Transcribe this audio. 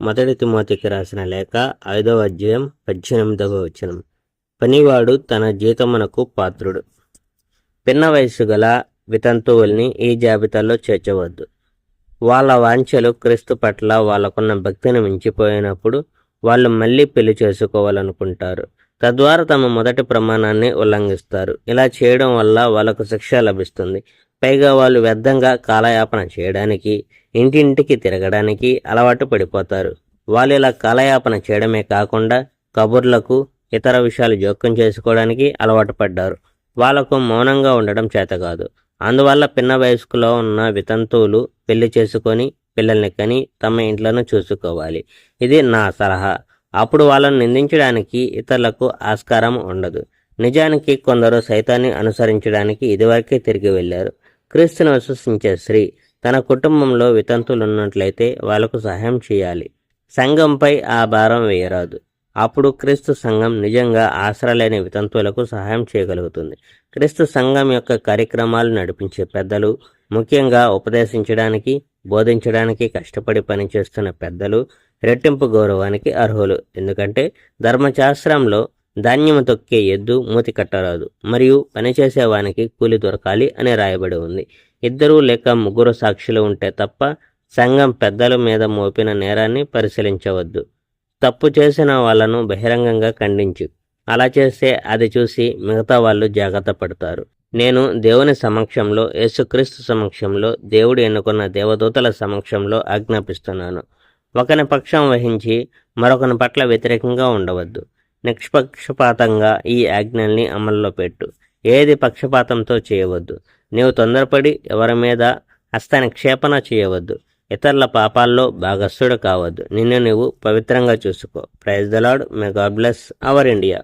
మొదటి తిమోతికి రాసిన లేఖ 5వ అధ్యాయం 18వ వచనం. పనివాడు తన జీతమునకు పాత్రుడు. పిన్న వయసు గల వితంతువుల్ని ఈ జాబితాలో చేర్చవద్దు. వాళ్ళ వాంఛలు క్రీస్తు పట్ల వాళ్ళకున్న భక్తిని మించిపోయినప్పుడు వాళ్ళు మళ్ళీ పెళ్లి చేసుకోవాలనుకుంటారు. తద్వారా తమ మొదటి ప్రమాణాన్ని ఉల్లంఘిస్తారు. ఇలా చేయడం వల్ల వాళ్ళకు శిక్ష లభిస్తుంది. పైగా వాళ్ళు వ్యర్థంగా కాలయాపన చేయడానికి, ఇంటింటికి తిరగడానికి అలవాటు పడిపోతారు. వాళ్ళు ఇలా కాలయాపన చేయడమే కాకుండా కబుర్లకు, ఇతర విషయాలు జోక్యం చేసుకోవడానికి అలవాటు పడ్డారు. వాళ్లకు మౌనంగా ఉండడం చేత కాదు. అందువల్ల పిన్న వయస్కులో ఉన్న వితంతువులు పెళ్లి చేసుకొని పిల్లల్ని కని తమ ఇంట్లను చూసుకోవాలి. ఇది నా సలహా. అప్పుడు వాళ్ళను నిందించడానికి ఇతరులకు ఆస్కారం ఉండదు. నిజానికి కొందరు సైతాన్ని అనుసరించడానికి ఇదివరకే తిరిగి వెళ్ళారు. క్రీస్తును విశ్వసించే స్త్రీ తన కుటుంబంలో వితంతులు ఉన్నట్లయితే వాళ్లకు సహాయం చేయాలి. సంఘంపై ఆ భారం వేయరాదు. అప్పుడు క్రీస్తు సంఘం నిజంగా ఆసరలేని వితంతువులకు సహాయం చేయగలుగుతుంది. క్రీస్తు సంఘం యొక్క కార్యక్రమాలు నడిపించే పెద్దలు, ముఖ్యంగా ఉపదేశించడానికి, బోధించడానికి కష్టపడి పనిచేస్తున్న పెద్దలు రెట్టింపు గౌరవానికి అర్హులు. ఎందుకంటే ధర్మశాస్త్రంలో ధాన్యము తొక్కే ఎద్దు మూతి కట్టరాదు, మరియు పనిచేసేవానికి కూలి దొరకాలి అని రాయబడి ఉంది. 2 లేక 3 సాక్షులు ఉంటే తప్ప సంఘం పెద్దల మీద మోపిన నేరాన్ని పరిశీలించవద్దు. తప్పు చేసిన వాళ్లను బహిరంగంగా ఖండించు. అలా చేస్తే అది చూసి మిగతా వాళ్ళు జాగ్రత్త పడతారు. నేను దేవుని సమక్షంలో, యేసుక్రీస్తు సమక్షంలో, దేవుడు ఎన్నుకున్న దేవదూతల సమక్షంలో ఆజ్ఞాపిస్తున్నాను. ఒకని పక్షం వహించి మరొకని పట్ల వ్యతిరేకంగా ఉండవద్దు. నిష్పక్షపాతంగా ఈ ఆజ్ఞల్ని అమల్లో పెట్టు. ఏది పక్షపాతంతో చేయవద్దు. నీవు తొందరపడి ఎవరి మీద హస్తనిక్షేపణ చేయవద్దు. ఇతరుల పాపాల్లో భాగస్థుడు కావద్దు. నిన్ను నువ్వు పవిత్రంగా చూసుకో. Praise the Lord. May God bless our India.